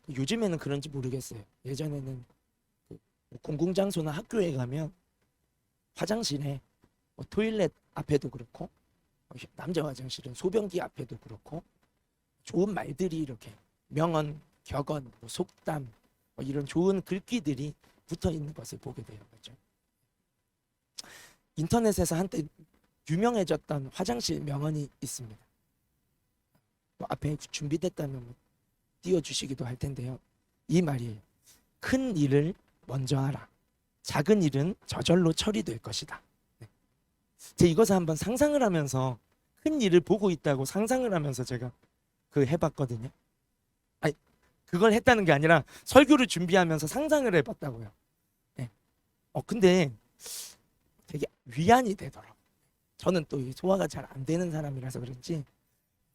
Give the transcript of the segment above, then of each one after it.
요즘에는 그런지 모르겠어요. 예전에는 그 공공장소나 학교에 가면 화장실에 토일렛 앞에도 그렇고 남자 화장실은 소변기 앞에도 그렇고 좋은 말들이 이렇게 명언, 격언, 속담 이런 좋은 글귀들이 붙어 있는 것을 보게 돼요. 그렇죠? 인터넷에서 한때 유명해졌던 화장실 명언이 있습니다. 앞에 준비됐다면 띄워주시기도 할 텐데요. 이 말이에요. 큰 일을 먼저 하라. 작은 일은 저절로 처리될 것이다. 네. 제가 이것을 한번 상상을 하면서 큰 일을 보고 있다고 상상을 하면서 제가 해봤거든요. 아니, 그걸 했다는 게 아니라 설교를 준비하면서 상상을 해봤다고요. 네. 근데 되게 위안이 되더라고요. 저는 또 소화가 잘 안 되는 사람이라서 그런지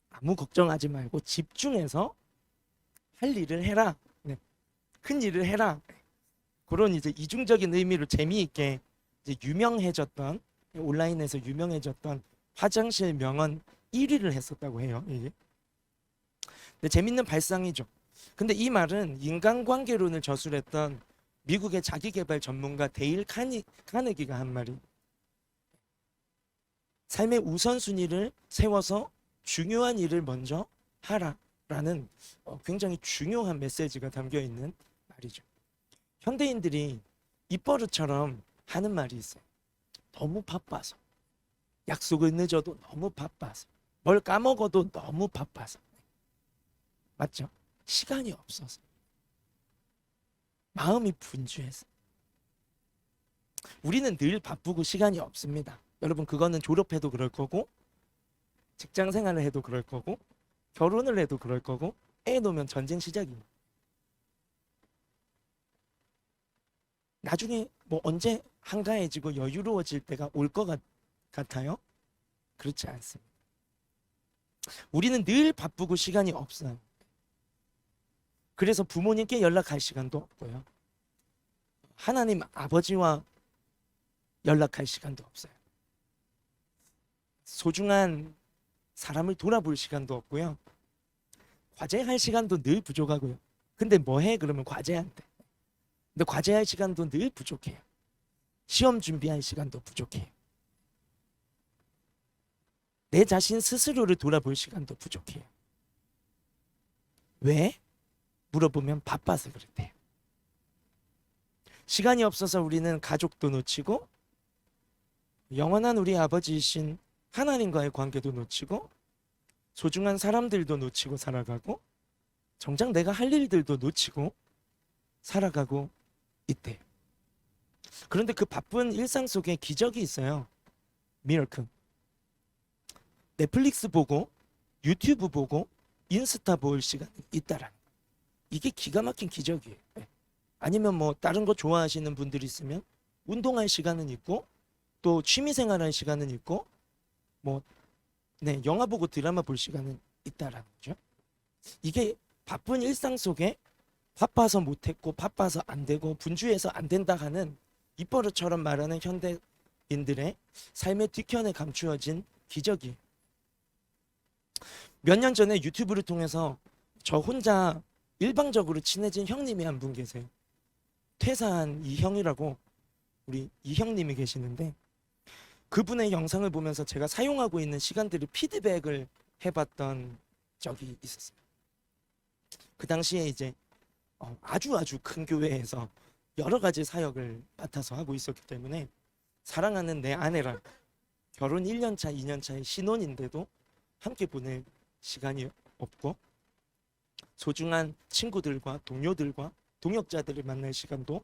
아무 걱정하지 말고 집중해서 할 일을 해라. 네. 큰 일을 해라. 그런 이제 이중적인 의미로 재미있게 이제 유명해졌던 온라인에서 유명해졌던 화장실 명언 1위를 했었다고 해요. 이게. 근데 재밌는 발상이죠. 근데 이 말은 인간관계론을 저술했던 미국의 자기개발 전문가 데일 카네기가 한 말이 삶의 우선순위를 세워서 중요한 일을 먼저 하라라는 굉장히 중요한 메시지가 담겨 있는 말이죠. 현대인들이 입버릇처럼 하는 말이 있어요. 너무 바빠서. 약속을 늦어도 너무 바빠서. 뭘 까먹어도 너무 바빠서. 맞죠? 시간이 없어서. 마음이 분주해서. 우리는 늘 바쁘고 시간이 없습니다. 여러분 그거는 졸업해도 그럴 거고 직장 생활을 해도 그럴 거고 결혼을 해도 그럴 거고 애 놓으면 전쟁 시작입니다. 나중에 언제 한가해지고 여유로워질 때가 올 것 같아요? 그렇지 않습니다. 우리는 늘 바쁘고 시간이 없어요. 그래서 부모님께 연락할 시간도 없고요. 하나님 아버지와 연락할 시간도 없어요. 소중한 사람을 돌아볼 시간도 없고요. 과제할 시간도 늘 부족하고요. 근데 뭐 해? 그러면 과제한대. 근데 과제할 시간도 늘 부족해요. 시험 준비할 시간도 부족해요. 내 자신 스스로를 돌아볼 시간도 부족해요. 왜? 물어보면 바빠서 그렇대요. 시간이 없어서 우리는 가족도 놓치고 영원한 우리 아버지이신 하나님과의 관계도 놓치고 소중한 사람들도 놓치고 살아가고 정작 내가 할 일들도 놓치고 살아가고 있대요. 그런데 그 바쁜 일상 속에 기적이 있어요. 미러클. 넷플릭스 보고 유튜브 보고 인스타 볼 시간이 있다라는 이게 기가 막힌 기적이에요. 아니면 다른 거 좋아하시는 분들이 있으면 운동할 시간은 있고 또 취미생활할 시간은 있고 영화 보고 드라마 볼 시간은 있다라는 거죠. 이게 바쁜 일상 속에 바빠서 못했고 바빠서 안 되고 분주해서 안 된다 하는 입버릇처럼 말하는 현대인들의 삶의 뒤편에 감추어진 기적이에요. 몇 년 전에 유튜브를 통해서 저 혼자 일방적으로 친해진 형님이 한 분 계세요. 퇴사한 이형이라고 우리 이형님이 계시는데 그분의 영상을 보면서 제가 사용하고 있는 시간들을 피드백을 해봤던 적이 있었어요. 그 당시에 이제 아주 큰 교회에서 여러 가지 사역을 맡아서 하고 있었기 때문에 사랑하는 내 아내랑 결혼 1년 차, 2년 차의 신혼인데도 함께 보낼 시간이 없고 소중한 친구들과 동료들과 동역자들을 만날 시간도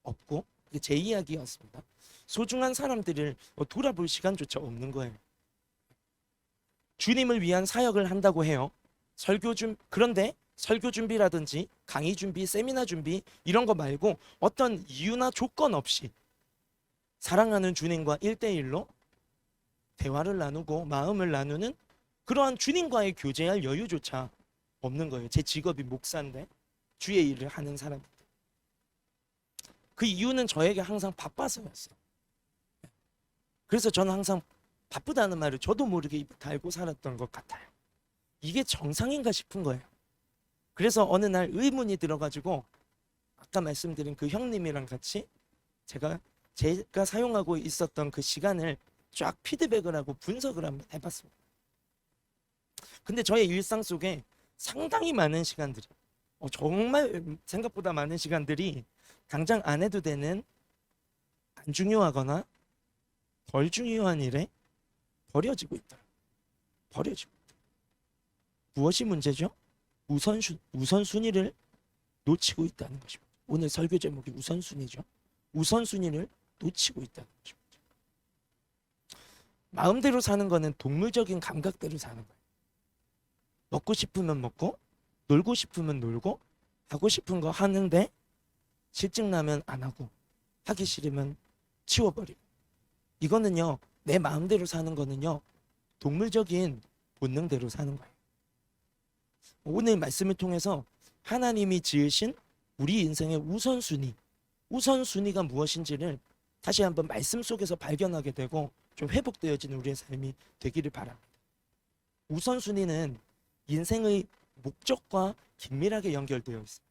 없고 이게 제 이야기였습니다. 소중한 사람들을 돌아볼 시간조차 없는 거예요. 주님을 위한 사역을 한다고 해요. 그런데 설교 준비라든지 강의 준비, 세미나 준비 이런 거 말고 어떤 이유나 조건 없이 사랑하는 주님과 1대1로 대화를 나누고 마음을 나누는 그러한 주님과의 교제할 여유조차 없는 거예요. 제 직업이 목사인데 주의 일을 하는 사람인데 그 이유는 저에게 항상 바빠서였어요. 그래서 저는 항상 바쁘다는 말을 저도 모르게 달고 살았던 것 같아요. 이게 정상인가 싶은 거예요. 그래서 어느 날 의문이 들어가지고 아까 말씀드린 그 형님이랑 같이 제가 사용하고 있었던 그 시간을 쫙 피드백을 하고 분석을 한번 해봤습니다. 근데 저의 일상 속에 상당히 많은 시간들이 정말 생각보다 많은 시간들이 당장 안 해도 되는 안 중요하거나 덜 중요한 일에 버려지고 있다. 버려지고 있다. 무엇이 문제죠? 우선순위를 놓치고 있다는 것입니다. 오늘 설교 제목이 우선순위죠. 우선순위를 놓치고 있다는 것입니다. 마음대로 사는 거는 동물적인 감각대로 사는 거예요. 먹고 싶으면 먹고, 놀고 싶으면 놀고, 하고 싶은 거 하는데 실증 나면 안 하고, 하기 싫으면 치워버리고. 이거는요, 내 마음대로 사는 거는요, 동물적인 본능대로 사는 거예요. 오늘 말씀을 통해서 하나님이 지으신 우리 인생의 우선순위가 무엇인지를 다시 한번 말씀 속에서 발견하게 되고 좀 회복되어지는 우리의 삶이 되기를 바랍니다. 우선순위는 인생의 목적과 긴밀하게 연결되어 있습니다.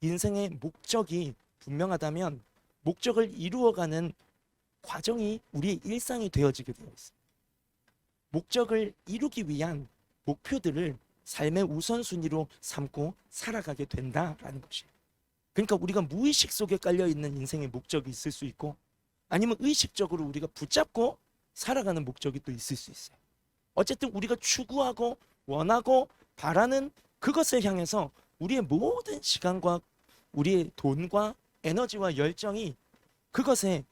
인생의 목적이 분명하다면 목적을 이루어가는 과정이 우리의 일상이 되어지게 되어 있습니다. 목적을 이루기 위한 목표들을 삶의 우선순위로 삼고 살아가게 된다라는 것이에요. 그러니까 우리가 무의식 속에 깔려있는 인생의 목적이 있을 수 있고 아니면 의식적으로 우리가 붙잡고 살아가는 목적이 또 있을 수 있어요. 어쨌든 우리가 추구하고 원하고 바라는 그것을 향해서 우리의 모든 시간과 우리의 돈과 에너지와 열정이 그것에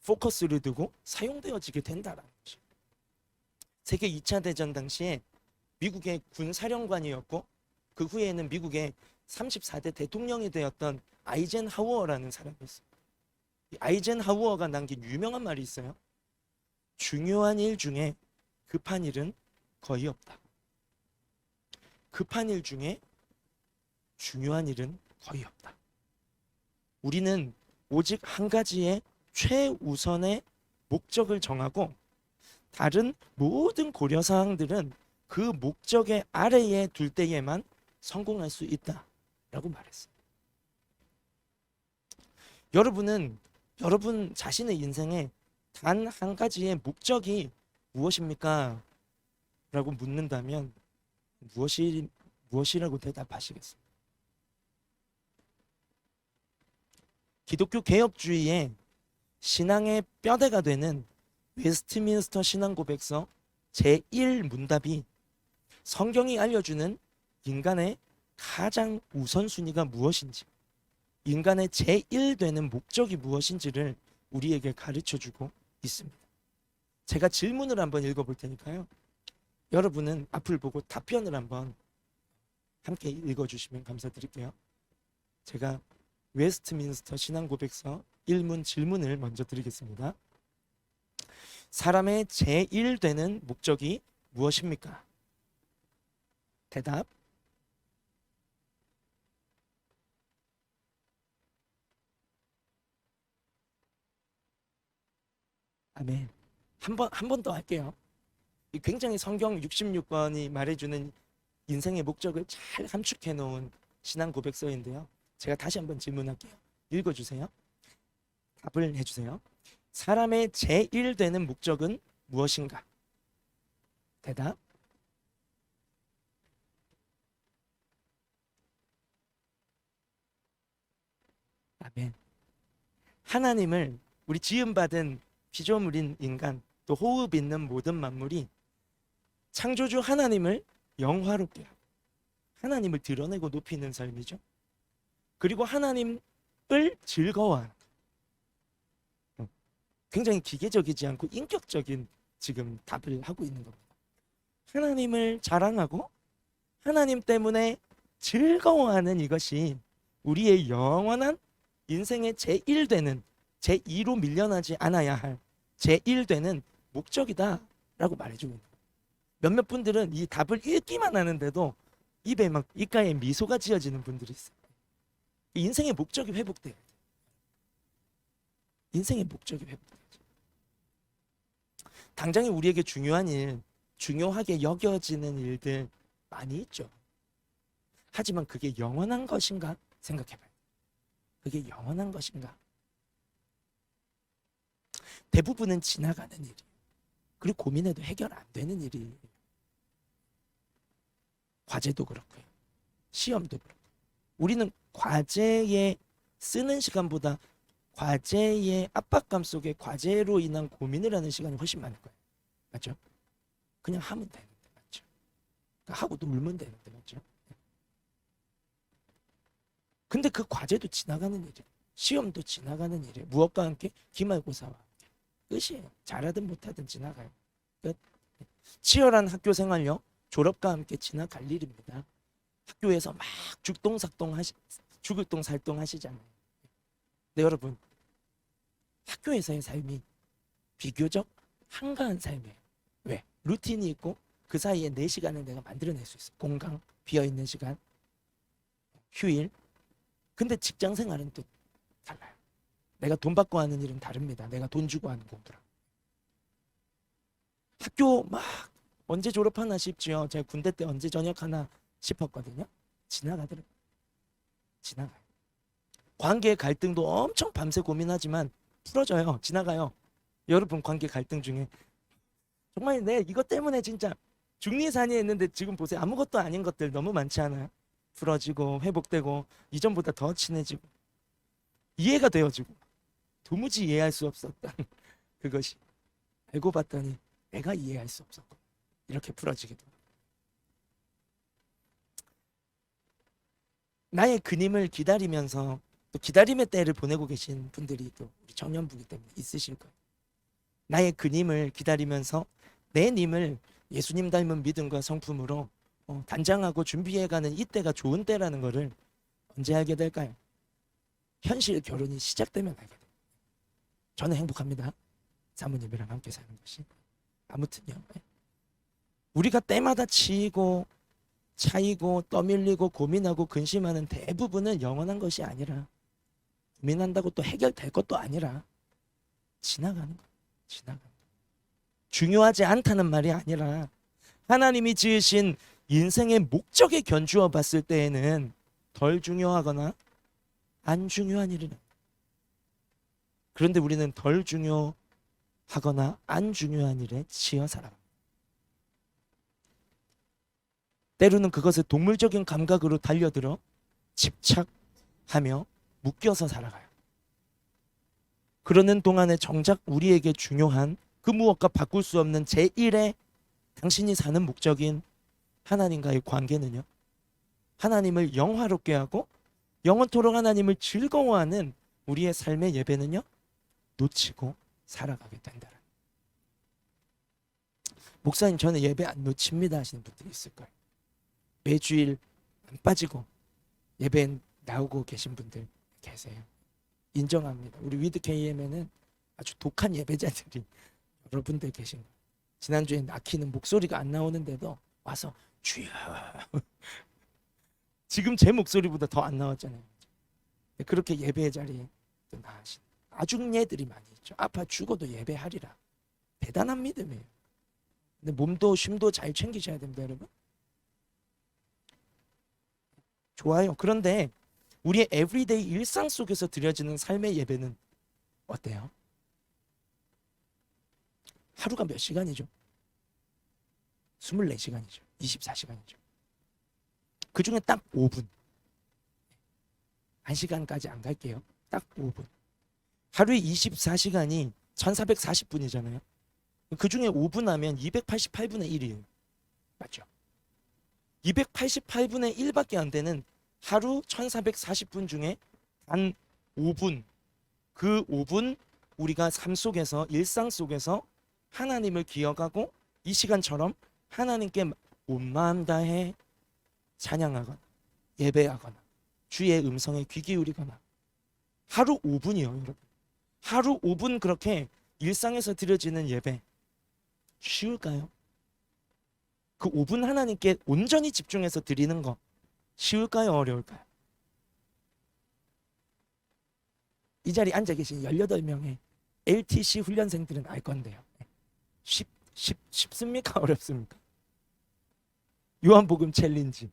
포커스를 두고 사용되어지게 된다는 것이에요. 세계 2차 대전 당시에 미국의 군사령관이었고 그 후에는 미국의 34대 대통령이 되었던 아이젠하워라는 사람이 있어요. 아이젠하워가 남긴 유명한 말이 있어요. 중요한 일 중에 급한 일은 거의 없다. 급한 일 중에 중요한 일은 거의 없다. 우리는 오직 한 가지의 최우선의 목적을 정하고 다른 모든 고려사항들은 그 목적의 아래에 둘 때에만 성공할 수 있다라고 말했어요. 여러분은 여러분 자신의 인생에 단 한 가지의 목적이 무엇입니까? 라고 묻는다면 무엇이라고 대답하시겠습니까? 기독교 개혁주의의 신앙의 뼈대가 되는 웨스트민스터 신앙고백서 제1문답이 성경이 알려주는 인간의 가장 우선순위가 무엇인지, 인간의 제1되는 목적이 무엇인지를 우리에게 가르쳐주고 있습니다. 제가 질문을 한번 읽어볼 테니까요. 여러분은 앞을 보고 답변을 한번 함께 읽어주시면 감사드릴게요. 제가 웨스트민스터 신앙고백서 1문 질문을 먼저 드리겠습니다. 사람의 제1되는 목적이 무엇입니까? 대답. 아멘. 한 번 더 할게요. 굉장히 성경 66권이 말해주는 인생의 목적을 잘 함축해 놓은 신앙 고백서인데요. 제가 다시 한번 질문할게요. 읽어주세요. 답을 해주세요. 사람의 제1되는 목적은 무엇인가? 대답. 아멘. 하나님을 우리 지음받은 피조물인 인간 또 호흡 있는 모든 만물이 창조주 하나님을 영화롭게 하고 하나님을 드러내고 높이는 삶이죠. 그리고 하나님을 즐거워하는 굉장히 기계적이지 않고 인격적인 지금 답을 하고 있는 겁니다. 하나님을 자랑하고 하나님 때문에 즐거워하는 이것이 우리의 영원한 인생의 제1되는 제2로 밀려나지 않아야 할 제1되는 목적이다 라고 말해주고 있는 거예요. 몇몇 분들은 이 답을 읽기만 하는데도 입에 막 입가에 미소가 지어지는 분들이 있어요. 인생의 목적이 회복돼야 돼요. 인생의 목적이 회복돼야죠. 당장에 우리에게 중요한 일, 중요하게 여겨지는 일들 많이 있죠. 하지만 그게 영원한 것인가 생각해봐요. 그게 영원한 것인가? 대부분은 지나가는 일이에요. 그리고 고민해도 해결 안 되는 일이 과제도 그렇고요. 시험도 그렇고. 우리는 과제에 쓰는 시간보다 과제의 압박감 속에 과제로 인한 고민을 하는 시간이 훨씬 많을 거예요. 맞죠? 그냥 하면 되는데, 맞죠? 그러니까 하고 놀면 되는데, 맞죠? 근데 그 과제도 지나가는 일이에요. 시험도 지나가는 일이에요. 무엇과 함께? 기말고사와 함께. 끝이에요. 잘하든 못하든 지나가요. 끝. 치열한 학교 생활요. 졸업과 함께 지나갈 일입니다. 학교에서 막 죽을똥살똥 하시잖아요. 네, 여러분. 학교에서의 삶이 비교적 한가한 삶이에요. 왜? 루틴이 있고 그 사이에 4시간을 내가 만들어낼 수 있어. 공강, 비어있는 시간, 휴일. 근데 직장 생활은 또 달라요. 내가 돈 받고 하는 일은 다릅니다. 내가 돈 주고 하는 공부랑. 학교 막 언제 졸업하나 싶지요. 제가 군대 때 언제 전역하나 싶었거든요. 지나가더라고요. 지나가요. 관계 갈등도 엄청 밤새 고민하지만 풀어져요. 지나가요. 여러분 관계 갈등 중에 정말 내 이것 때문에 진짜 중리산이 했는데 지금 보세요. 아무것도 아닌 것들 너무 많지 않아요? 풀어지고 회복되고 이전보다 더 친해지고 이해가 되어지고 도무지 이해할 수 없었던 그것이 알고 봤더니 내가 이해할 수 없었고 이렇게 풀어지기도. 나의 그님을 기다리면서 또 기다림의 때를 보내고 계신 분들이 또 우리 청년부기 때문에 있으실 거예요. 나의 그님을 기다리면서 내 님을 예수님 닮은 믿음과 성품으로 단장하고 준비해가는 이때가 좋은 때라는 것을 언제 알게 될까요? 현실 결혼이 시작되면 알게 돼요. 저는 행복합니다. 사모님이랑 함께 사는 것이. 아무튼요. 우리가 때마다 치이고 차이고 떠밀리고 고민하고 근심하는 대부분은 영원한 것이 아니라 고민한다고 또 해결될 것도 아니라 지나가는 거예요. 지나가는 거예요. 중요하지 않다는 말이 아니라 하나님이 지으신 인생의 목적에 견주어 봤을 때에는 덜 중요하거나 안 중요한 일이라. 그런데 우리는 덜 중요하거나 안 중요한 일에 치여 살아갑니다. 때로는 그것을 동물적인 감각으로 달려들어 집착하며 묶여서 살아가요. 그러는 동안에 정작 우리에게 중요한 그 무엇과 바꿀 수 없는 제1의 당신이 사는 목적인 하나님과의 관계는요. 하나님을 영화롭게 하고 영원토록 하나님을 즐거워하는 우리의 삶의 예배는요. 놓치고 살아가게 된다. 목사님 저는 예배 안 놓칩니다 하시는 분들이 있을 거예요. 매주일 안 빠지고 예배 나오고 계신 분들 계세요. 인정합니다. 우리 위드 KM에는 아주 독한 예배자들이 여러분들 계신 거예요. 지난주에 낙히는 목소리가 안 나오는데도 와서 주여 지금 제 목소리보다 더 안 나왔잖아요. 그렇게 예배의 자리에 나으신 아중예들이 많이 있죠. 아파 죽어도 예배하리라. 대단한 믿음이에요. 근데 몸도 쉼도 잘 챙기셔야 됩니다, 여러분. 좋아요. 그런데 우리의 에브리데이 일상 속에서 드려지는 삶의 예배는 어때요? 하루가 몇 시간이죠? 24시간이죠. 24시간이죠. 그 중에 딱 5분. 1시간까지 안 갈게요. 딱 5분. 하루에 24시간이 1440분이잖아요. 그 중에 5분 하면 288분의 1이에요. 맞죠? 288분의 1밖에 안 되는 하루 1440분 중에 단 5분, 그 5분 우리가 삶 속에서 일상 속에서 하나님을 기억하고 이 시간처럼 하나님께 온 마음 다해 찬양하거나 예배하거나 주의 음성에 귀 기울이거나 하루 5분이요 여러분. 하루 5분 그렇게 일상에서 드려지는 예배 쉬울까요? 그 5분 하나님께 온전히 집중해서 드리는 거 쉬울까요? 어려울까요? 이 자리에 앉아 계신 18명의 LTC 훈련생들은 알 건데요. 쉽습니까? 어렵습니까? 요한복음 챌린지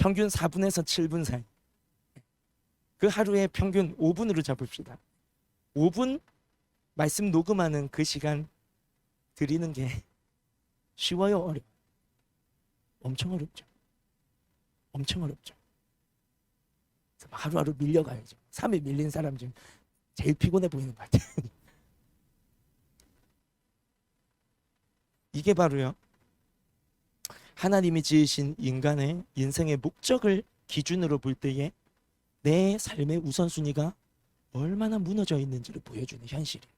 평균 4분에서 7분 사이. 그 하루에 평균 5분으로 잡읍시다. 5분 말씀 녹음하는 그 시간 드리는 게 쉬워요, 어려워요? 엄청 어렵죠. 엄청 어렵죠. 하루하루 밀려가야죠. 3일 밀린 사람 중 제일 피곤해 보이는 것 같아요. 이게 바로요, 하나님이 지으신 인간의 인생의 목적을 기준으로 볼 때에 내 삶의 우선순위가 얼마나 무너져 있는지를 보여주는 현실이에요.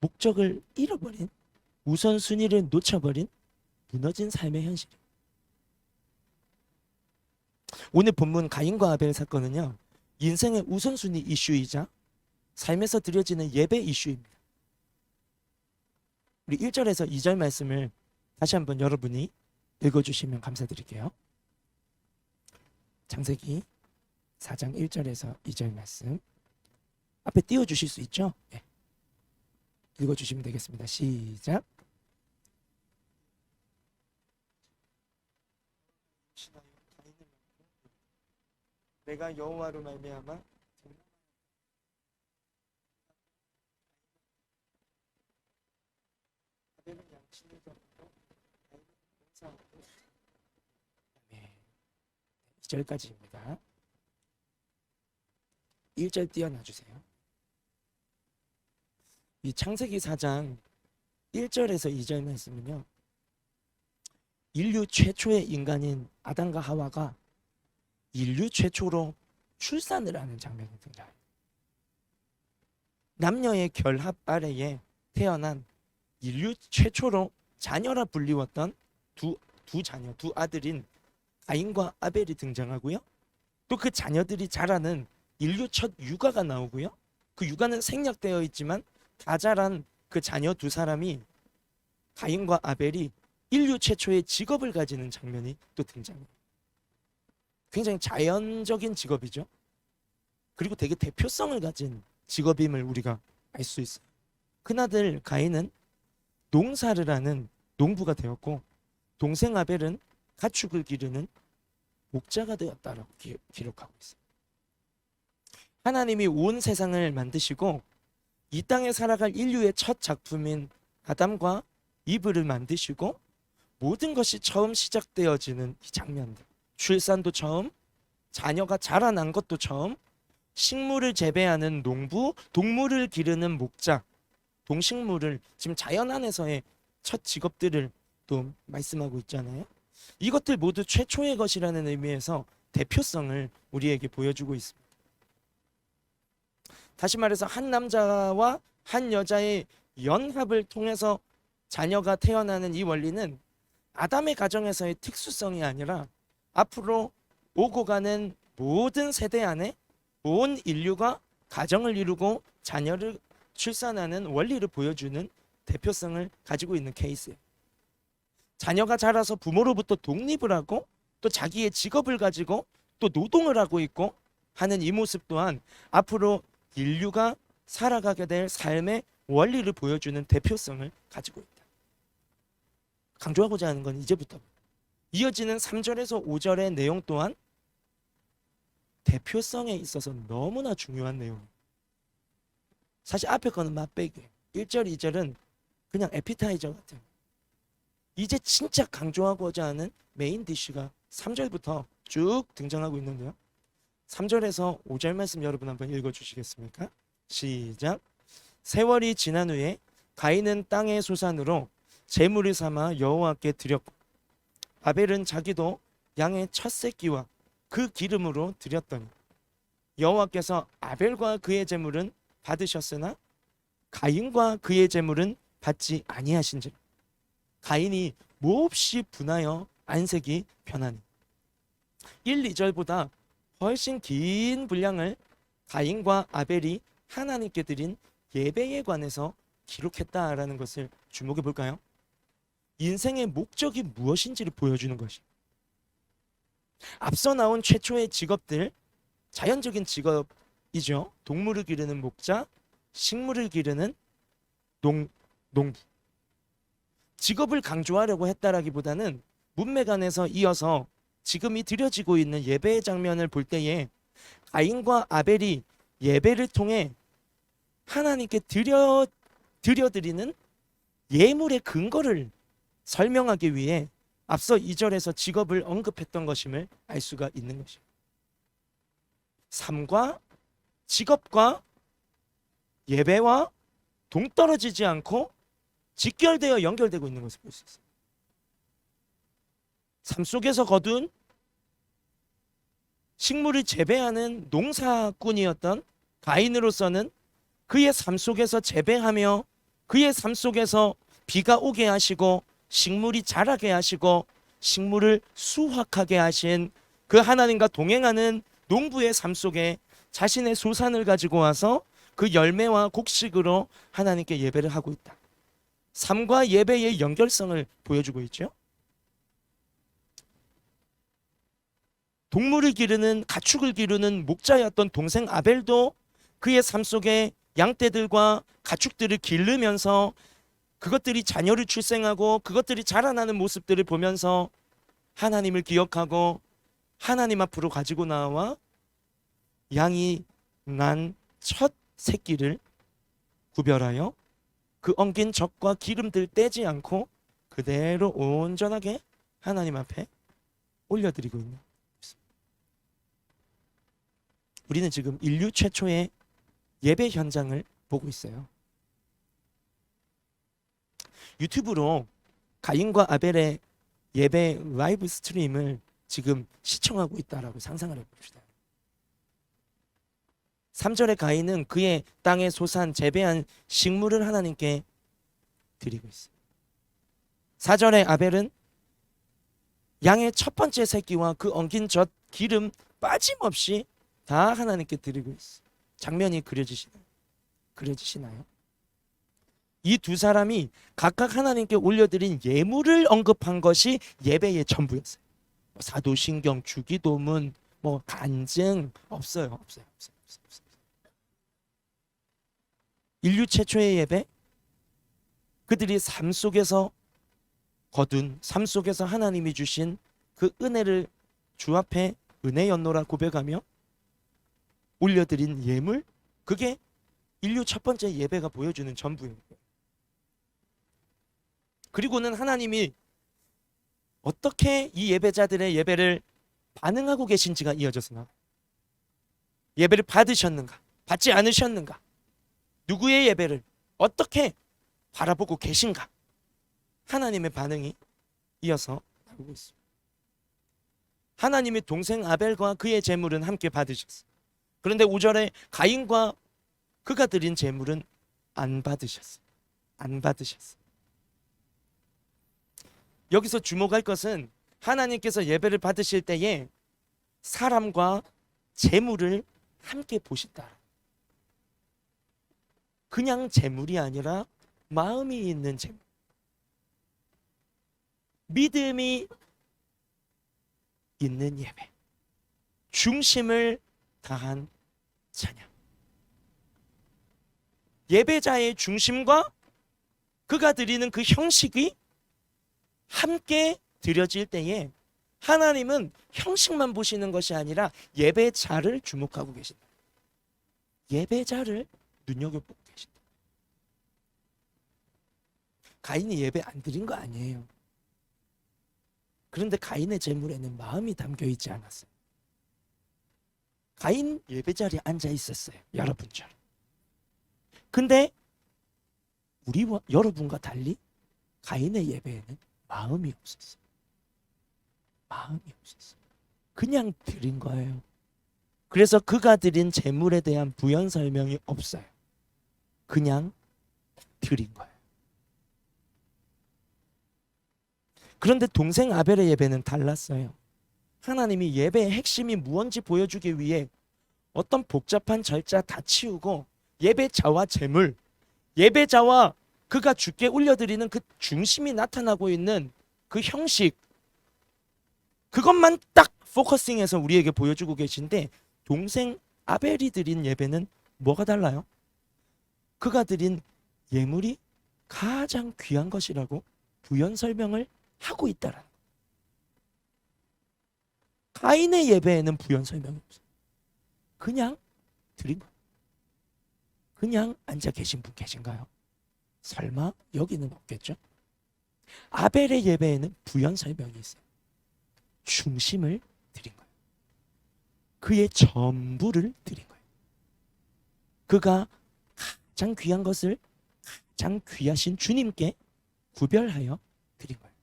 목적을 잃어버린, 우선순위를 놓쳐버린 무너진 삶의 현실이에요. 오늘 본문 가인과 아벨 사건은요, 인생의 우선순위 이슈이자 삶에서 드려지는 예배 이슈입니다. 우리 1절에서 2절 말씀을 다시 한번 여러분이 읽어주시면 감사드릴게요. 창세기 4장 1절에서 2절 말씀 앞에 띄워주실 수 있죠? 네. 읽어주시면 되겠습니다. 시작. 내가 여호와로 말미암아 아벨은 양심을 잡고 가인은 봉사하고. 네, 2절까지입니다. 1절 띄어놔주세요. 이 창세기 4장 1절에서 2절 말씀은요, 인류 최초의 인간인 아담과 하와가 인류 최초로 출산을 하는 장면이 등장합니다. 남녀의 결합 아래에 태어난 인류 최초로 자녀라 불리웠던 두 자녀, 두 아들인 가인과 아벨이 등장하고요. 또 그 자녀들이 자라는 인류 첫 육아가 나오고요. 그 육아는 생략되어 있지만 다 자란 그 자녀 두 사람이, 가인과 아벨이 인류 최초의 직업을 가지는 장면이 또 등장해요. 굉장히 자연적인 직업이죠. 그리고 되게 대표성을 가진 직업임을 우리가 알 수 있어요. 큰아들 가인은 농사를 하는 농부가 되었고, 동생 아벨은 가축을 기르는 목자가 되었다라고 기록하고 있어요. 하나님이 온 세상을 만드시고 이 땅에 살아갈 인류의 첫 작품인 아담과 이브를 만드시고 모든 것이 처음 시작되어지는 이 장면들, 출산도 처음, 자녀가 자라난 것도 처음, 식물을 재배하는 농부, 동물을 기르는 목자, 동식물을, 지금 자연 안에서의 첫 직업들을 또 말씀하고 있잖아요. 이것들 모두 최초의 것이라는 의미에서 대표성을 우리에게 보여주고 있습니다. 다시 말해서 한 남자와 한 여자의 연합을 통해서 자녀가 태어나는 이 원리는 아담의 가정에서의 특수성이 아니라 앞으로 오고 가는 모든 세대 안에 온 인류가 가정을 이루고 자녀를 출산하는 원리를 보여주는 대표성을 가지고 있는 케이스예요. 자녀가 자라서 부모로부터 독립을 하고 또 자기의 직업을 가지고 또 노동을 하고 있고 하는 이 모습 또한 앞으로 인류가 살아가게 될 삶의 원리를 보여주는 대표성을 가지고 있다. 강조하고자 하는 건 이제부터 이어지는 3절에서 5절의 내용 또한 대표성에 있어서 너무나 중요한 내용이에요. 사실 앞에 거는 맛배기예요. 1절, 2절은 그냥 에피타이저 같아요. 이제 진짜 강조하고자 하는 메인 디쉬가 3절부터 쭉 등장하고 있는데요. 3절에서 5절 말씀 여러분 한번 읽어주시겠습니까? 시작. 세월이 지난 후에 가인은 땅의 소산으로 제물을 삼아 여호와께 드렸고 아벨은 자기도 양의 첫 새끼와 그 기름으로 드렸더니 여호와께서 아벨과 그의 제물은 받으셨으나 가인과 그의 제물은 받지 아니하신지라. 가인이 몹시 분하여 안색이 변하니. 1, 2절보다 훨씬 긴 분량을 가인과 아벨이 하나님께 드린 예배에 관해서 기록했다라는 것을 주목해 볼까요? 인생의 목적이 무엇인지를 보여주는 것이. 앞서 나온 최초의 직업들, 자연적인 직업이죠. 동물을 기르는 목자, 식물을 기르는 농부. 직업을 강조하려고 했다라기보다는 문맥안에서 이어서 지금이 드려지고 있는 예배의 장면을 볼 때에 가인과 아벨이 예배를 통해 하나님께 드려드리는 예물의 근거를 설명하기 위해 앞서 2절에서 직업을 언급했던 것임을 알 수가 있는 것이에요. 삶과 직업과 예배와 동떨어지지 않고 직결되어 연결되고 있는 것을 볼 수 있어요. 삶 속에서 거둔 식물을 재배하는 농사꾼이었던 가인으로서는 그의 삶 속에서 재배하며 그의 삶 속에서 비가 오게 하시고 식물이 자라게 하시고 식물을 수확하게 하신 그 하나님과 동행하는 농부의 삶 속에 자신의 소산을 가지고 와서 그 열매와 곡식으로 하나님께 예배를 하고 있다. 삶과 예배의 연결성을 보여주고 있죠. 동물을 기르는 가축을 기르는 목자였던 동생 아벨도 그의 삶 속에 양떼들과 가축들을 기르면서 그것들이 자녀를 출생하고 그것들이 자라나는 모습들을 보면서 하나님을 기억하고 하나님 앞으로 가지고 나와 양이 난 첫 새끼를 구별하여 그 엉킨 젖과 기름들 떼지 않고 그대로 온전하게 하나님 앞에 올려드리고 있는 것입니다. 우리는 지금 인류 최초의 예배 현장을 보고 있어요. 유튜브로 가인과 아벨의 예배 라이브 스트림을 지금 시청하고 있다라고 상상을 해봅시다. 3절의 가인은 그의 땅에 소산 재배한 식물을 하나님께 드리고 있어요. 4절의 아벨은 양의 첫 번째 새끼와 그 엉킨 젖 기름 빠짐없이 다 하나님께 드리고 있어요. 장면이 그려지시나요? 이 두 사람이 각각 하나님께 올려드린 예물을 언급한 것이 예배의 전부였어요. 사도신경, 주기도문, 간증 없어요. 인류 최초의 예배, 그들이 삶 속에서 거둔, 삶 속에서 하나님이 주신 그 은혜를 주 앞에 은혜 연노라 고백하며 올려드린 예물, 그게 인류 첫 번째 예배가 보여주는 전부예요. 그리고는 하나님이 어떻게 이 예배자들의 예배를 반응하고 계신지가 이어져서 나와요. 예배를 받으셨는가, 받지 않으셨는가, 누구의 예배를 어떻게 바라보고 계신가, 하나님의 반응이 이어서 나오고 있습니다. 하나님이 동생 아벨과 그의 제물은 함께 받으셨어요. 그런데 5절에 가인과 그가 드린 제물은 안 받으셨어요. 여기서 주목할 것은 하나님께서 예배를 받으실 때에 사람과 제물을 함께 보신다. 그냥 제물이 아니라 마음이 있는 제물, 믿음이 있는 예배, 중심을 다한 찬양. 예배자의 중심과 그가 드리는 그 형식이 함께 드려질 때에 하나님은 형식만 보시는 것이 아니라 예배자를 주목하고 계신다. 예배자를 눈여겨보고 계신다. 가인이 예배 안 드린 거 아니에요. 그런데 가인의 제물에는 마음이 담겨 있지 않았어요. 가인 예배 자리에 앉아 있었어요. 여러분처럼. 근데 우리와 여러분과 달리 가인의 예배에는 마음이 없었어요. 그냥 드린 거예요. 그래서 그가 드린 제물에 대한 부연 설명이 없어요. 그냥 드린 거예요. 그런데 동생 아벨의 예배는 달랐어요. 하나님이 예배의 핵심이 무언지 보여주기 위해 어떤 복잡한 절차 다 치우고 예배자와 제물, 예배자와 그가 주께 올려드리는 그 중심이 나타나고 있는 그 형식, 그것만 딱 포커싱해서 우리에게 보여주고 계신데, 동생 아벨이 드린 예배는 뭐가 달라요? 그가 드린 예물이 가장 귀한 것이라고 부연 설명을 하고 있다라는 거예요. 가인의 예배에는 부연 설명이 없어요. 그냥 드린 거예요. 그냥 앉아 계신 분 계신가요? 설마 여기는 없겠죠? 아벨의 예배에는 부연 설명이 있어요. 중심을 드린 거예요. 그의 전부를 드린 거예요. 그가 가장 귀한 것을 가장 귀하신 주님께 구별하여 드린 거예요.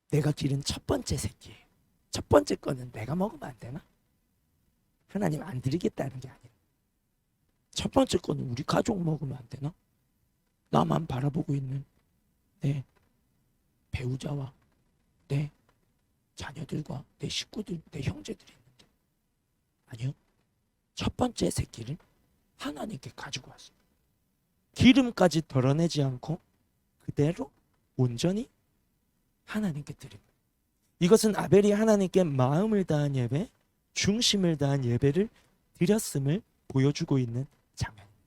내가 기른 첫 번째 새끼예요. 첫 번째 거는 내가 먹으면 안 되나? 하나님 안 드리겠다는 게 아니에요. 첫 번째 거는 우리 가족 먹으면 안 되나? 나만 바라보고 있는 내 배우자와 내 자녀들과 내 식구들, 내 형제들이 있는데 아니요. 첫 번째 새끼를 하나님께 가지고 왔어요. 기름까지 덜어내지 않고 그대로 온전히 하나님께 드립니다. 이것은 아벨이 하나님께 마음을 다한 예배, 중심을 다한 예배를 드렸음을 보여주고 있는 장면입니다.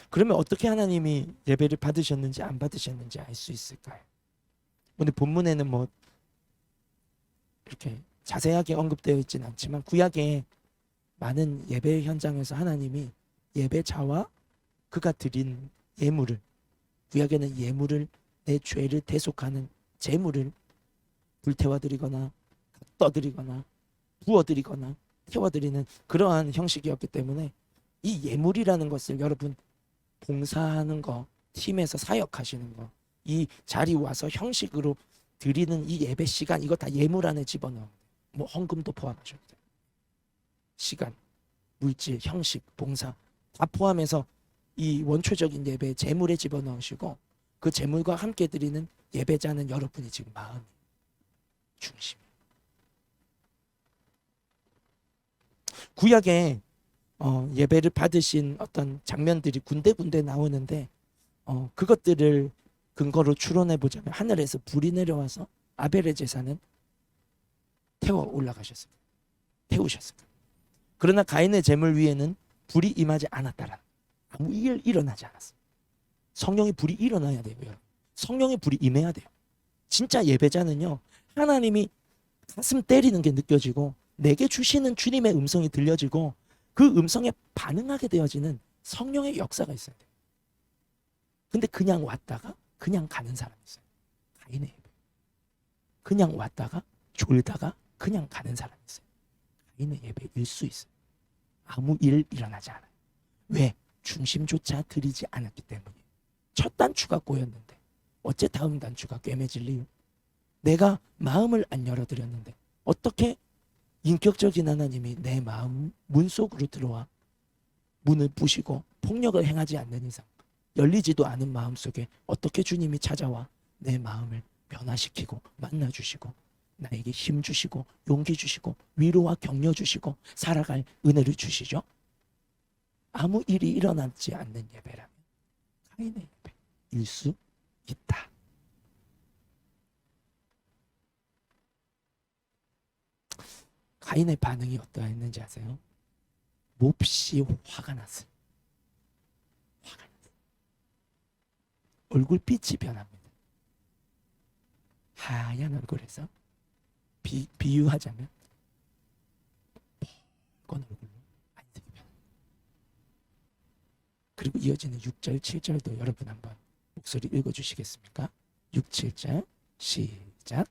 그러면 어떻게 하나님이 예배를 받으셨는지 안 받으셨는지 알 수 있을까요? 오늘 본문에는 뭐 이렇게 자세하게 언급되어 있지는 않지만 구약의 많은 예배 현장에서 하나님이 예배자와 그가 드린 예물을, 구약에는 예물을, 내 죄를 대속하는 제물을 불태워드리거나 떠드리거나 부어드리거나 태워드리는 그러한 형식이었기 때문에 이 예물이라는 것을 여러분 봉사하는 거, 팀에서 사역하시는 거, 이 자리 와서 형식으로 드리는 이 예배 시간, 이거 다 예물 안에 집어넣어요. 뭐 헌금도 포함하셔도 돼요. 시간, 물질, 형식, 봉사 다 포함해서 이 원초적인 예배 제물에 집어넣으시고 그 제물과 함께 드리는 예배자는 여러분이 지금 마음이 중심. 구약에 예배를 받으신 어떤 장면들이 군데군데 나오는데 그것들을 근거로 추론해 보자면 하늘에서 불이 내려와서 아벨의 제사는 태워 올라가셨어요. 태우셨어요. 그러나 가인의 제물 위에는 불이 임하지 않았다라. 아무 일 일어나지 않았어요. 성령의 불이 일어나야 돼요. 여러분. 성령의 불이 임해야 돼요. 진짜 예배자는요. 하나님이 가슴 때리는 게 느껴지고 내게 주시는 주님의 음성이 들려지고 그 음성에 반응하게 되어지는 성령의 역사가 있어야 돼요. 근데 그냥 왔다가 그냥 가는 사람이 있어요. 가인의 예배. 그냥 왔다가 졸다가 그냥 가는 사람이 있어요. 가인의 예배일 수 있어요. 아무 일 일어나지 않아요. 왜? 중심조차 드리지 않았기 때문이에요. 첫 단추가 꼬였는데 어째 다음 단추가 꿰매질 이유? 내가 마음을 안 열어드렸는데 어떻게 인격적인 하나님이 내 마음 문 속으로 들어와 문을 부시고 폭력을 행하지 않는 이상 열리지도 않은 마음 속에 어떻게 주님이 찾아와 내 마음을 변화시키고 만나주시고 나에게 힘 주시고 용기 주시고 위로와 격려 주시고 살아갈 은혜를 주시죠? 아무 일이 일어나지 않는 예배라면 가인의 예배일 수 있다. 가인의 반응이 어떠했는지 아세요? 몹시 화가 났어요. 화가 났어요. 얼굴빛이 변합니다. 하얀 얼굴에서 비유하자면 붉은 얼굴로 안색이 변합니다. 그리고 이어지는 6절, 7절도 여러분 한번 목소리 읽어주시겠습니까? 6, 7절 시작.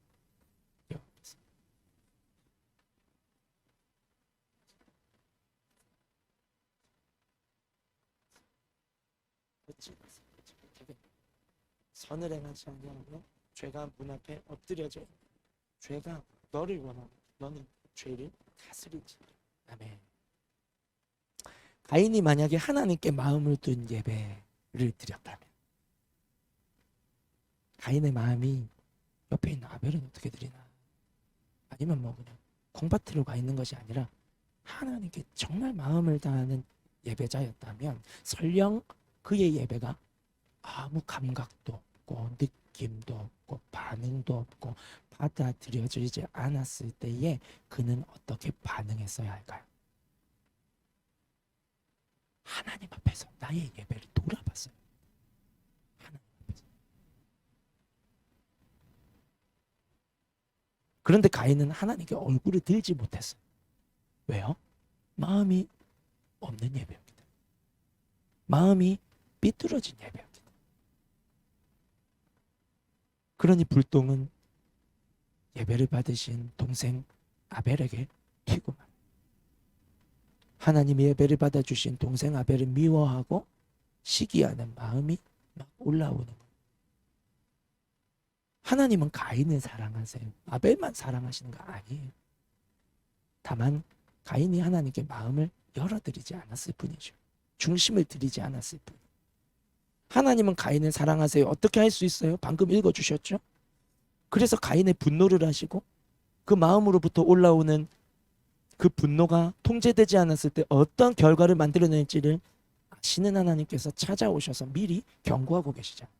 선을 행하지 아니하고 죄가 문 앞에 엎드려져 죄가 너를 원하고 너는 죄를 다스리지. 아멘. 가인이 만약에 하나님께 마음을 둔 예배를 드렸다면 가인의 마음이 옆에 있는 아벨은 어떻게 드리나? 아니면 뭐 그냥 콩밭으로 가 있는 것이 아니라 하나님께 정말 마음을 다하는 예배자였다면 설령 그의 예배가 아무 감각도 없고 느낌도 없고 반응도 없고 받아들여지지 않았을 때에 그는 어떻게 반응했어야 할까요? 하나님 앞에서 나의 예배를 돌아봤어요. 그런데 가인은 하나님께 얼굴을 들지 못했어요. 왜요? 마음이 없는 예배였기 때문에. 마음이 삐뚤어진 예배였기 때문에. 그러니 불똥은 예배를 받으신 동생 아벨에게 튀고 말. 하나님이 예배를 받아주신 동생 아벨을 미워하고 시기하는 마음이 막 올라오는 거예요. 하나님은 가인을 사랑하세요. 아벨만 사랑하시는 거 아니에요. 다만 가인이 하나님께 마음을 열어드리지 않았을 뿐이죠. 중심을 드리지 않았을 뿐. 하나님은 가인을 사랑하세요. 어떻게 할 수 있어요? 방금 읽어주셨죠? 그래서 가인의 분노를 하시고 그 마음으로부터 올라오는 그 분노가 통제되지 않았을 때 어떤 결과를 만들어낼지를 아시는 하나님께서 찾아오셔서 미리 경고하고 계시잖아요.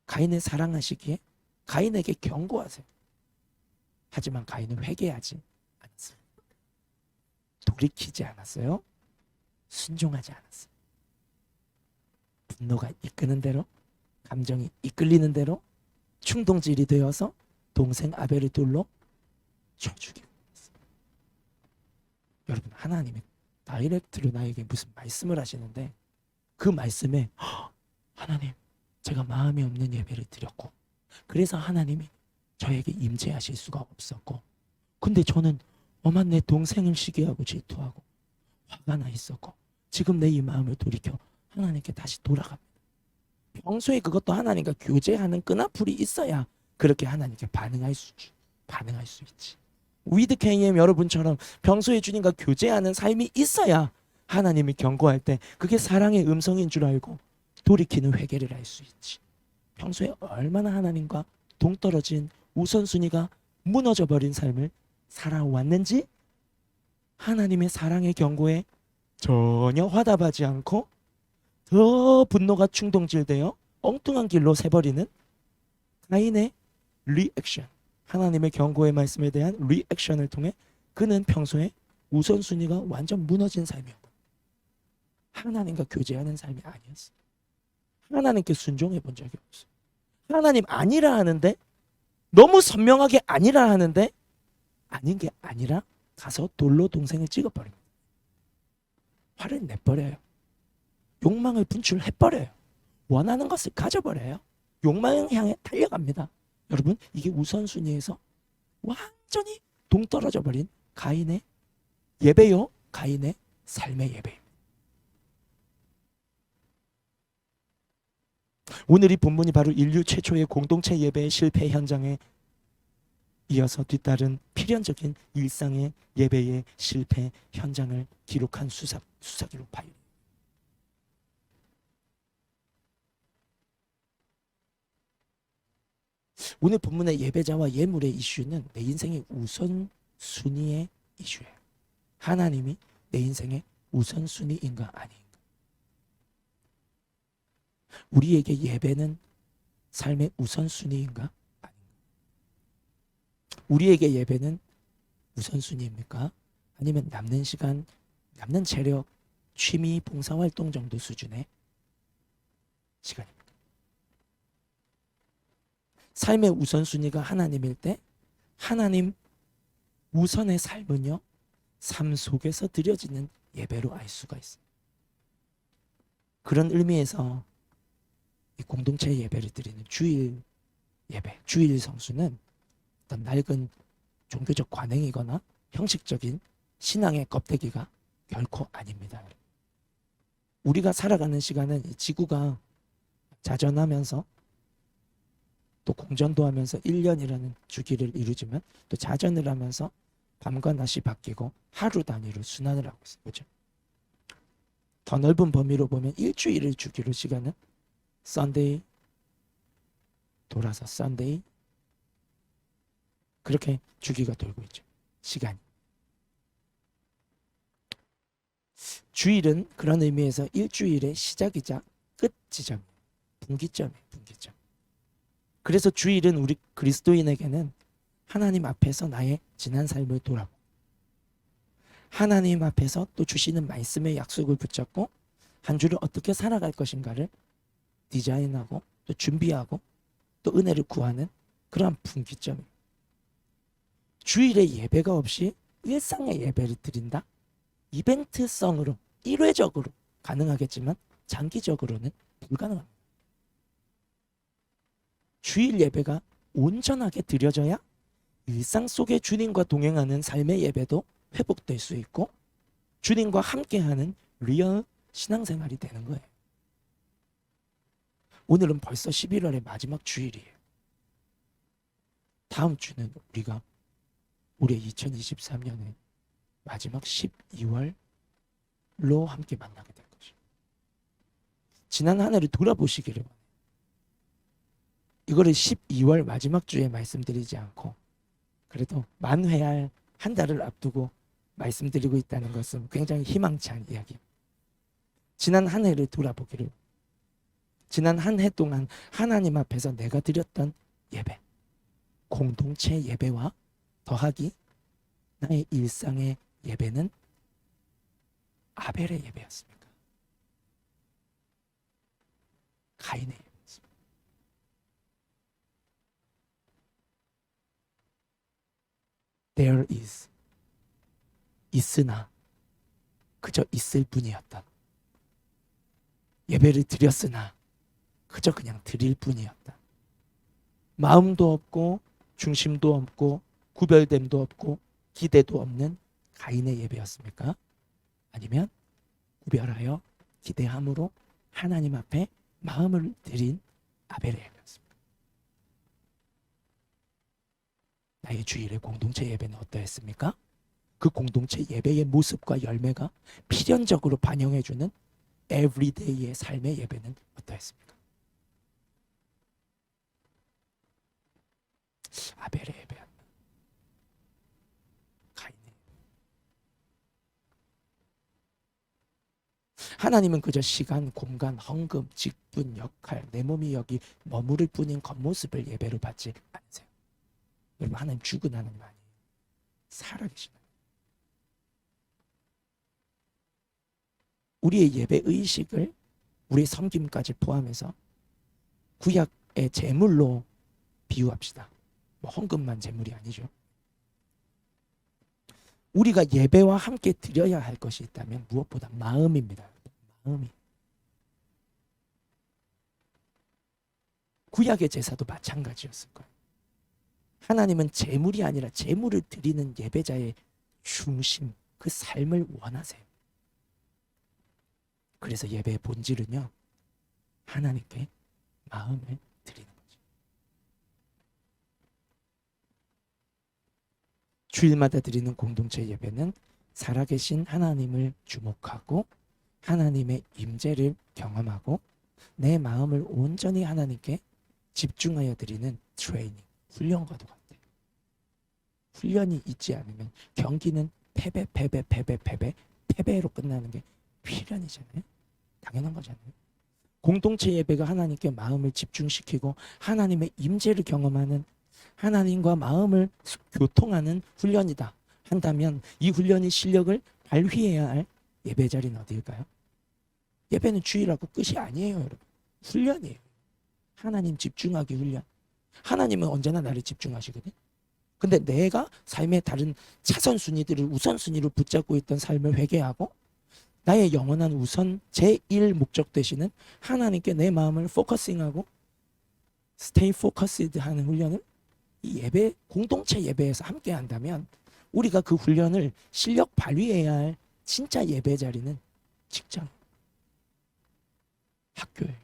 가인을 사랑하시기에 가인에게 경고하세요. 하지만 가인은 회개하지 않았어요. 돌이키지 않았어요. 순종하지 않았어요. 분노가 이끄는 대로, 감정이 이끌리는 대로 충동질이 되어서 동생 아벨을 돌로 쳐 죽이고 있어요. 여러분, 하나님이 다이렉트로 나에게 무슨 말씀을 하시는데 그 말씀에 하나님, 제가 마음이 없는 예배를 드렸고 그래서 하나님이 저에게 임재하실 수가 없었고, 근데 저는 엄한 내 동생을 시기하고 질투하고 화가 나 있었고 지금 내 이 마음을 돌이켜 하나님께 다시 돌아갑니다. 평소에 그것도 하나님과 교제하는 끈앞풀이 있어야 그렇게 하나님께 반응할 수 있지. 위드 KM 여러분처럼 평소에 주님과 교제하는 삶이 있어야 하나님이 경고할 때 그게 사랑의 음성인 줄 알고 돌이키는 회개를 할 수 있지. 평소에 얼마나 하나님과 동떨어진 우선순위가 무너져 버린 삶을 살아왔는지 하나님의 사랑의 경고에 전혀 화답하지 않고 더 분노가 충동질되어 엉뚱한 길로 새버리는 가인의 리액션, 하나님의 경고의 말씀에 대한 리액션을 통해 그는 평소에 우선순위가 완전 무너진 삶이었고 하나님과 교제하는 삶이 아니었어. 하나님께 순종해 본 적이 없어. 하나님 아니라 하는데, 너무 선명하게 아니라 하는데 아닌 게 아니라 가서 돌로 동생을 찍어버립니다. 화를 내버려요. 욕망을 분출해버려요. 원하는 것을 가져버려요. 욕망을 향해 달려갑니다. 여러분, 이게 우선순위에서 완전히 동떨어져 버린 가인의 예배요, 가인의 삶의 예배입니다. 오늘 이 본문이 바로 인류 최초의 공동체 예배의 실패 현장에 이어서 뒤따른 필연적인 일상의 예배의 실패 현장을 기록한 수사 기록 파일. 오늘 본문의 예배자와 예물의 이슈는 내 인생의 우선순위의 이슈예요. 하나님이 내 인생의 우선순위인가 아닌가. 우리에게 예배는 삶의 우선순위인가 아닌가. 우리에게 예배는 우선순위입니까? 아니면 남는 시간, 남는 체력, 취미, 봉사활동 정도 수준의 시간입니까? 삶의 우선순위가 하나님일 때 하나님 우선의 삶은요, 삶 속에서 드려지는 예배로 알 수가 있어요. 그런 의미에서 이 공동체 예배를 드리는 주일 예배, 주일 성수는 어떤 낡은 종교적 관행이거나 형식적인 신앙의 껍데기가 결코 아닙니다. 우리가 살아가는 시간은 이 지구가 자전하면서 또 공전도 하면서 1년이라는 주기를 이루지만 또 자전을 하면서 밤과 낮이 바뀌고 하루 단위로 순환을 하고 있어요. 그렇죠? 더 넓은 범위로 보면 일주일을 주기로 시간은 Sunday 돌아서 Sunday 그렇게 주기가 돌고 있죠. 시간이. 주일은 그런 의미에서 일주일의 시작이자 끝 지점이에요. 분기점이에요. 분기점. 그래서 주일은 우리 그리스도인에게는 하나님 앞에서 나의 지난 삶을 돌아보고 하나님 앞에서 또 주시는 말씀의 약속을 붙잡고 한 주를 어떻게 살아갈 것인가를 디자인하고 또 준비하고 또 은혜를 구하는 그러한 분기점이에요. 주일에 예배가 없이 일상의 예배를 드린다? 이벤트성으로 일회적으로 가능하겠지만 장기적으로는 불가능합니다. 주일 예배가 온전하게 드려져야 일상 속에 주님과 동행하는 삶의 예배도 회복될 수 있고 주님과 함께하는 리얼 신앙생활이 되는 거예요. 오늘은 벌써 11월의 마지막 주일이에요. 다음 주는 우리가 올해 2023년의 마지막 12월로 함께 만나게 될 것이에요. 지난 한 해를 돌아보시기를 원해요. 이거를 12월 마지막 주에 말씀드리지 않고 그래도 만회할 한 달을 앞두고 말씀드리고 있다는 것은 굉장히 희망찬 이야기입니다. 지난 한 해를 돌아보기를, 지난 한 해 동안 하나님 앞에서 내가 드렸던 예배, 공동체 예배와 더하기 나의 일상의 예배는 아벨의 예배였습니까? 가인의 예배였습니까? There is, 있으나 그저 있을 뿐이었던, 예배를 드렸으나 그저 그냥 드릴 뿐이었다. 마음도 없고 중심도 없고 구별됨도 없고 기대도 없는 가인의 예배였습니까? 아니면 구별하여 기대함으로 하나님 앞에 마음을 드린 아벨의 예배였습니까? 나의 주일의 공동체 예배는 어떠했습니까? 그 공동체 예배의 모습과 열매가 필연적으로 반영해주는 에브리데이의 삶의 예배는 어떠했습니까? 아벨의 예배였나? 가인의 예배. 하나님은 그저 시간, 공간, 헌금, 직분, 역할, 내 몸이 여기 머무를 뿐인 겉모습을 예배로 받지 않으세요. 여러분, 하나님 죽은 하나님 아니에요. 살아계신 하나님. 우리의 예배 의식을 우리의 섬김까지 포함해서 구약의 제물로 비유합시다. 뭐 헌금만 제물이 아니죠. 우리가 예배와 함께 드려야 할 것이 있다면 무엇보다 마음입니다. 마음이. 구약의 제사도 마찬가지였을 거예요. 하나님은 제물이 아니라 제물을 드리는 예배자의 중심, 그 삶을 원하세요. 그래서 예배의 본질은요, 하나님께 마음을 드리는 거죠. 주일마다 드리는 공동체 예배는 살아계신 하나님을 주목하고 하나님의 임재를 경험하고 내 마음을 온전히 하나님께 집중하여 드리는 트레이닝, 훈련과도 같아요. 훈련이 있지 않으면 경기는 패배로 끝나는 게 필연이잖아요. 당연한 거잖아요. 공동체 예배가 하나님께 마음을 집중시키고 하나님의 임재를 경험하는, 하나님과 마음을 교통하는 훈련이다 한다면 이 훈련의 실력을 발휘해야 할 예배 자리는 어디일까요? 예배는 주일하고 끝이 아니에요, 여러분. 훈련이에요. 하나님 집중하기 훈련. 하나님은 언제나 나를 집중하시거든. 근데 내가 삶의 다른 차선 순위들을 우선순위로 붙잡고 있던 삶을 회개하고 나의 영원한 우선 제1 목적 되시는 하나님께 내 마음을 포커싱하고 스테이 포커스드 하는 훈련을 이 예배, 공동체 예배에서 함께 한다면 우리가 그 훈련을 실력 발휘해야 할 진짜 예배 자리는 직장, 학교에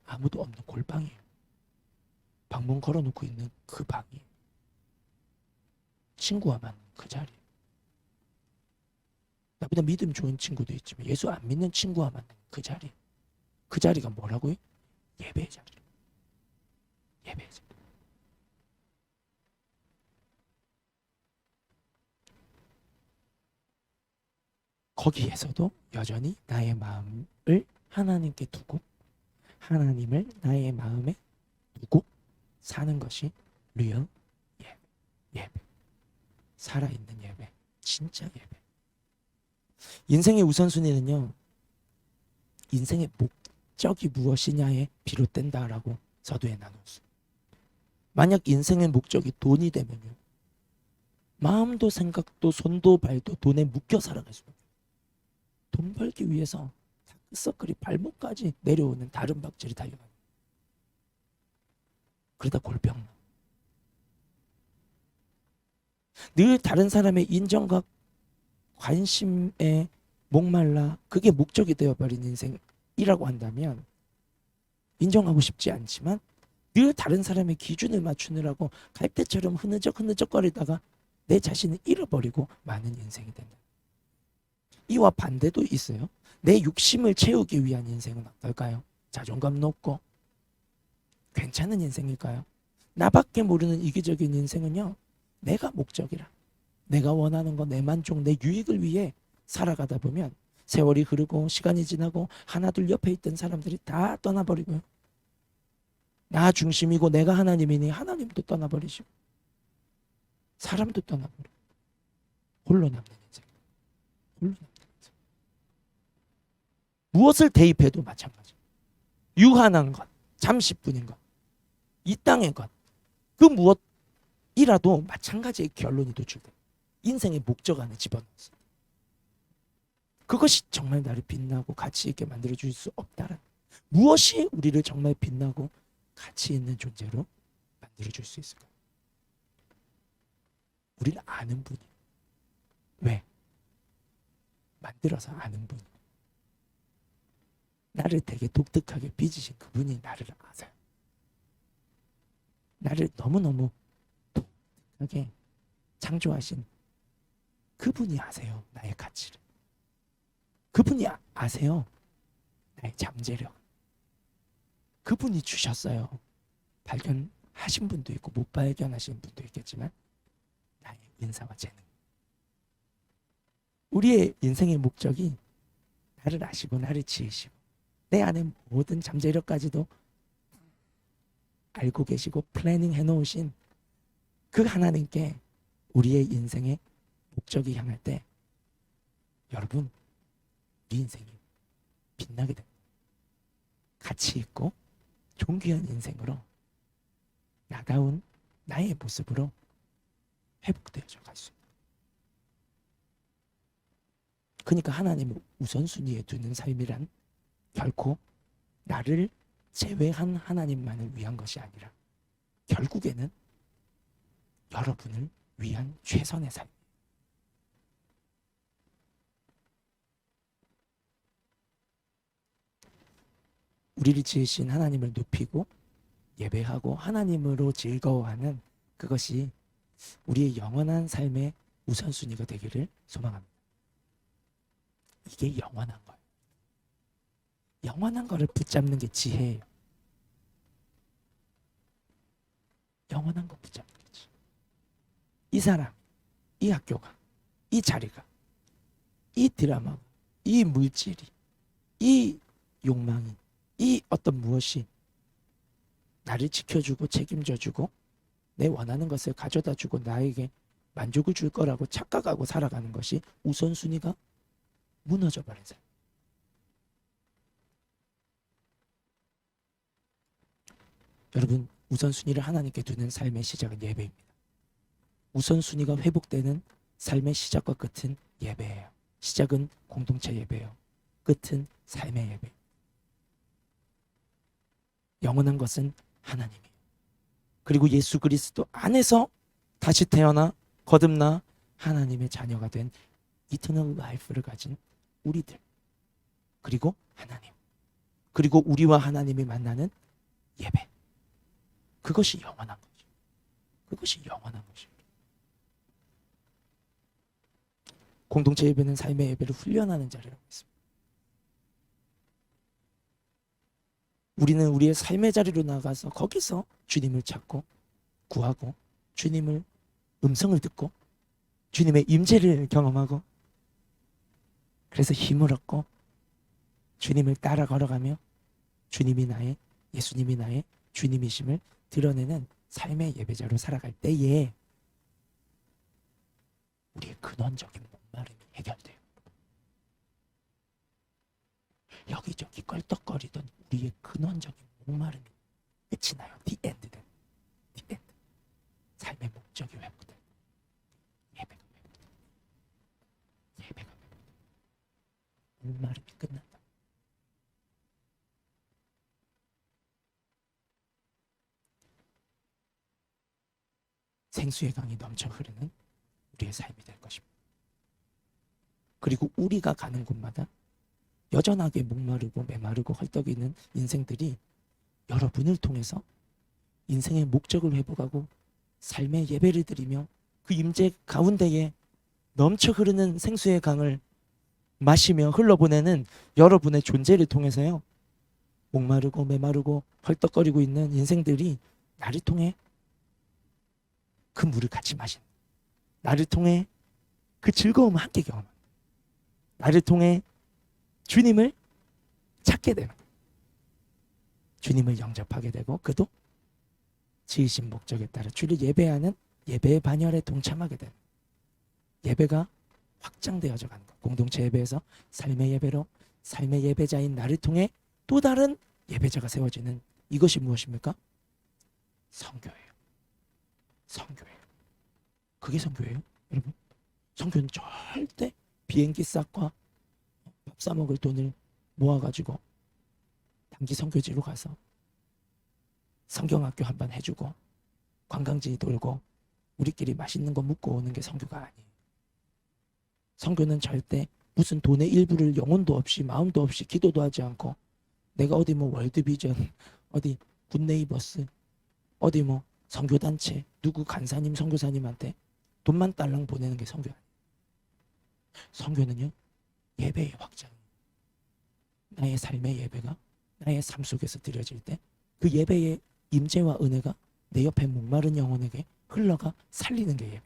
아무도 없는 골방이에요. 방문 걸어놓고 있는 그 방이에요. 친구와 만난 그 자리. 나보다 믿음 좋은 친구도 있지만 예수 안 믿는 친구와 만난 그 자리. 그 자리가 뭐라고요? 예배의 자리. 예배의 자리. 거기에서도 여전히 나의 마음을 하나님께 두고 하나님을 나의 마음에 두고 사는 것이 리얼 예배. 예배. 살아있는 예배. 진짜 예배. 인생의 우선순위는요, 인생의 목적이 무엇이냐에 비롯된다라고 서두에 나눴어요. 만약 인생의 목적이 돈이 되면요, 마음도 생각도 손도 발도 돈에 묶여 살아갈 수밖에 없어요. 돈 벌기 위해서 다크서클이 발목까지 내려오는 다른 박질이 달려가요. 그러다 골병. 늘 다른 사람의 인정과 관심에 목말라 그게 목적이 되어버린 인생이라고 한다면 인정하고 싶지 않지만 늘 다른 사람의 기준을 맞추느라고 갈대처럼 흐느적거리다가 내 자신을 잃어버리고 많은 인생이 된다. 이와 반대도 있어요. 내 욕심을 채우기 위한 인생은 어떨까요? 자존감 높고 괜찮은 인생일까요? 나밖에 모르는 이기적인 인생은요, 내가 목적이라, 내가 원하는 거, 내 만족, 내 유익을 위해 살아가다 보면 세월이 흐르고 시간이 지나고 하나둘 옆에 있던 사람들이 다 떠나버리고요, 나 중심이고 내가 하나님이니 하나님도 떠나버리시고 사람도 떠나버리고 홀로 남는 인생. 홀로 남는 인생. 무엇을 대입해도 마찬가지. 유한한 것, 잠시뿐인 것, 이 땅의 것, 그 무엇이라도 마찬가지의 결론이 도출돼. 인생의 목적 안에 집어넣었어. 그것이 정말 나를 빛나고 가치 있게 만들어줄 수 없다는, 무엇이 우리를 정말 빛나고 가치 있는 존재로 만들어줄 수 있을까? 우리를 아는 분이. 왜? 만들어서 아는 분이. 나를 되게 독특하게 빚으신 그분이 나를 아세요. 나를 너무너무 독특하게 창조하신 그분이 아세요. 나의 가치를. 그분이 아세요. 나의 잠재력. 그분이 주셨어요. 발견하신 분도 있고 못 발견하신 분도 있겠지만 나의 인사와 재능. 우리의 인생의 목적이 나를 아시고 나를 지으시고 내 안에 모든 잠재력까지도 알고 계시고 플래닝 해놓으신 그 하나님께 우리의 인생의 목적이 향할 때 여러분, 우리 인생이 빛나게 됩니다. 가치 있고 존귀한 인생으로, 나다운 나의 모습으로 회복되어져 갈 수 있다. 그러니까 하나님을 우선순위에 두는 삶이란 결코 나를 제외한 하나님만을 위한 것이 아니라 결국에는 여러분을 위한 최선의 삶. 우리를 지으신 하나님을 높이고 예배하고 하나님으로 즐거워하는 그것이 우리의 영원한 삶의 우선순위가 되기를 소망합니다. 이게 영원한 거예요. 영원한 거를 붙잡는 게 지혜예요. 영원한 거 붙잡는 게 지혜. 이 사람, 이 학교가, 이 자리가, 이 드라마가, 이 물질이, 이 욕망이, 이 어떤 무엇이 나를 지켜주고 책임져주고 내 원하는 것을 가져다주고 나에게 만족을 줄 거라고 착각하고 살아가는 것이 우선순위가 무너져 버린 삶. 여러분, 우선순위를 하나님께 두는 삶의 시작은 예배입니다. 우선순위가 회복되는 삶의 시작과 끝은 예배예요. 시작은 공동체 예배예요. 끝은 삶의 예배. 영원한 것은 하나님이에요. 그리고 예수 그리스도 안에서 다시 태어나 거듭나 하나님의 자녀가 된 이터널 라이프를 가진 우리들, 그리고 하나님, 그리고 우리와 하나님이 만나는 예배. 그것이 영원한 거죠. 그것이 영원한 것입니다. 공동체 예배는 삶의 예배를 훈련하는 자리라고 했습니다. 우리는 우리의 삶의 자리로 나가서 거기서 주님을 찾고 구하고 주님을 음성을 듣고 주님의 임재를 경험하고, 그래서 힘을 얻고 주님을 따라 걸어가며 주님이 나의, 예수님이 나의 주님이심을 드러내는 삶의 예배자로 살아갈 때에 우리의 근원적인 목마름이 해결돼요. 여기저기 껄떡거리던 우리의 근원적인 목마름이 끝이 나요. The end. 삶의 목적이 회복돼요. 생수의 강이 넘쳐 흐르는 우리의 삶이 될 것입니다. 그리고 우리가 가는 곳마다 여전하게 목마르고 메마르고 헐떡이는 인생들이 여러분을 통해서 인생의 목적을 회복하고 삶의 예배를 드리며 그 임재 가운데에 넘쳐 흐르는 생수의 강을 마시며 흘러보내는 여러분의 존재를 통해서요, 목마르고 메마르고 헐떡거리고 있는 인생들이 나를 통해 그 물을 같이 마신, 나를 통해 그 즐거움을 함께 경험합니다. 나를 통해 주님을 찾게 되는, 주님을 영접하게 되고 그도 지으신 목적에 따라 주를 예배하는 예배의 반열에 동참하게 되는, 예배가 확장되어져 가는 것. 공동체 예배에서 삶의 예배로 삶의 예배자인 나를 통해 또 다른 예배자가 세워지는, 이것이 무엇입니까? 선교예요. 선교예요. 그게 선교예요, 여러분. 선교는 절대 비행기 싹과 밥 사 먹을 돈을 모아가지고 단기 선교지로 가서 성경학교 한번 해주고 관광지 돌고 우리끼리 맛있는 거 먹고 오는 게 선교가 아니에요. 선교는 절대 무슨 돈의 일부를 영혼도 없이 마음도 없이 기도도 하지 않고 내가 어디 뭐 월드비전, 어디 굿네이버스, 어디 뭐 선교단체 누구 간사님 선교사님한테 돈만 딸랑 보내는 게 선교 아니에요. 선교는요, 예배의 확장. 나의 삶의 예배가 나의 삶 속에서 드려질 때 그 예배의 임재와 은혜가 내 옆에 목마른 영혼에게 흘러가 살리는 게 예배.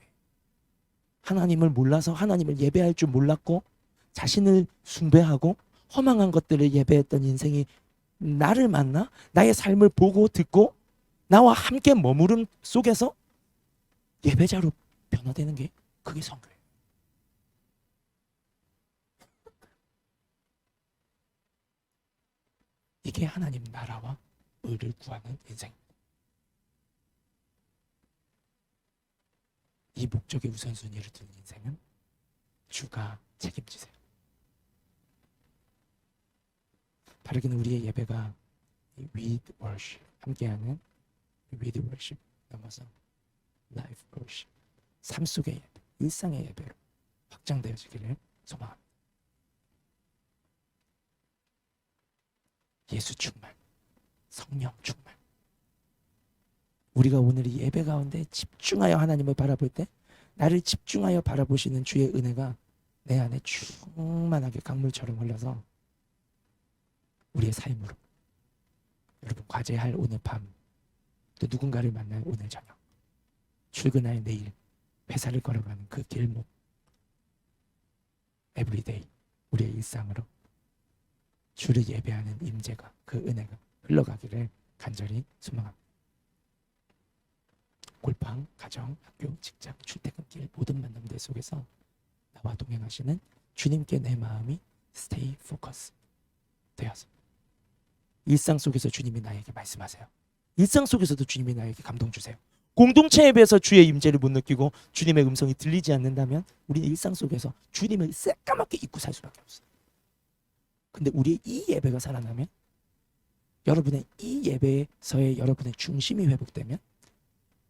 하나님을 몰라서 하나님을 예배할 줄 몰랐고 자신을 숭배하고 허망한 것들을 예배했던 인생이 나를 만나 나의 삶을 보고 듣고 나와 함께 머무름 속에서 예배자로 변화되는 게, 그게 선교예요. 이게 하나님 나라와 의를 구하는 인생. 이 목적의 우선순위를 두는 인생은 주가 책임지세요. 바르게는 우리의 예배가 with worship, 함께하는 with worship 넘어서 life worship, 삶 속의 예배, 일상의 예배로 확장되어지기를 소망합니다. 예수 충만, 성령 충만. 우리가 오늘 이 예배 가운데 집중하여 하나님을 바라볼 때 나를 집중하여 바라보시는 주의 은혜가 내 안에 충만하게 강물처럼 흘러서 우리의 삶으로, 여러분 과제할 오늘 밤, 또 누군가를 만날 오늘 저녁, 출근할 내일, 회사를 걸어가는 그 길목, 에브리데이 우리의 일상으로 주를 예배하는 임재가, 그 은혜가 흘러가기를 간절히 소망합니다. 골방, 가정, 학교, 직장, 출퇴근길 모든 만남들 속에서 나와 동행하시는 주님께 내 마음이 stay focus 되어서 일상 속에서 주님이 나에게 말씀하세요. 일상 속에서도 주님이 나에게 감동 주세요. 공동체 예배에서 주의 임재를 못 느끼고 주님의 음성이 들리지 않는다면 우리는 일상 속에서 주님을 새까맣게 잊고 살 수밖에 없어요. 근데 우리의 이 예배가 살아나면, 여러분의 이 예배에서의 여러분의 중심이 회복되면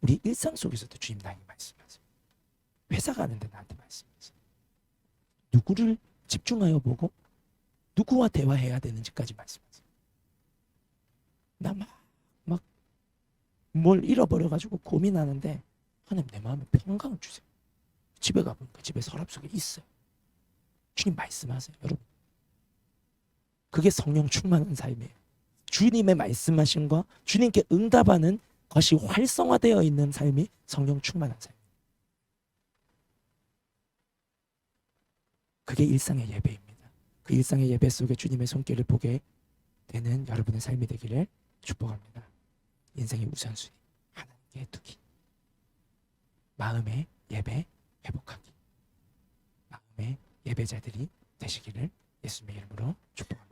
우리 일상 속에서도 주님 나에게 말씀하세요. 회사 가는데 나한테 말씀하세요. 누구를 집중하여 보고 누구와 대화해야 되는지까지 말씀하세요. 나 막 뭘 잃어버려가지고 고민하는데 하나님 내 마음에 평강을 주세요. 집에 가보니까 집에 서랍 속에 있어요. 주님 말씀하세요. 여러분, 그게 성령 충만한 삶이에요. 주님의 말씀하심과 주님께 응답하는 것이 활성화되어 있는 삶이 성령 충만한 삶. 그게 일상의 예배입니다. 그 일상의 예배 속에 주님의 손길을 보게 되는 여러분의 삶이 되기를 축복합니다. 인생의 우선순위 하나님께 두기, 마음의 예배 회복하기, 마음의 예배자들이 되시기를 예수님의 이름으로 축복합니다.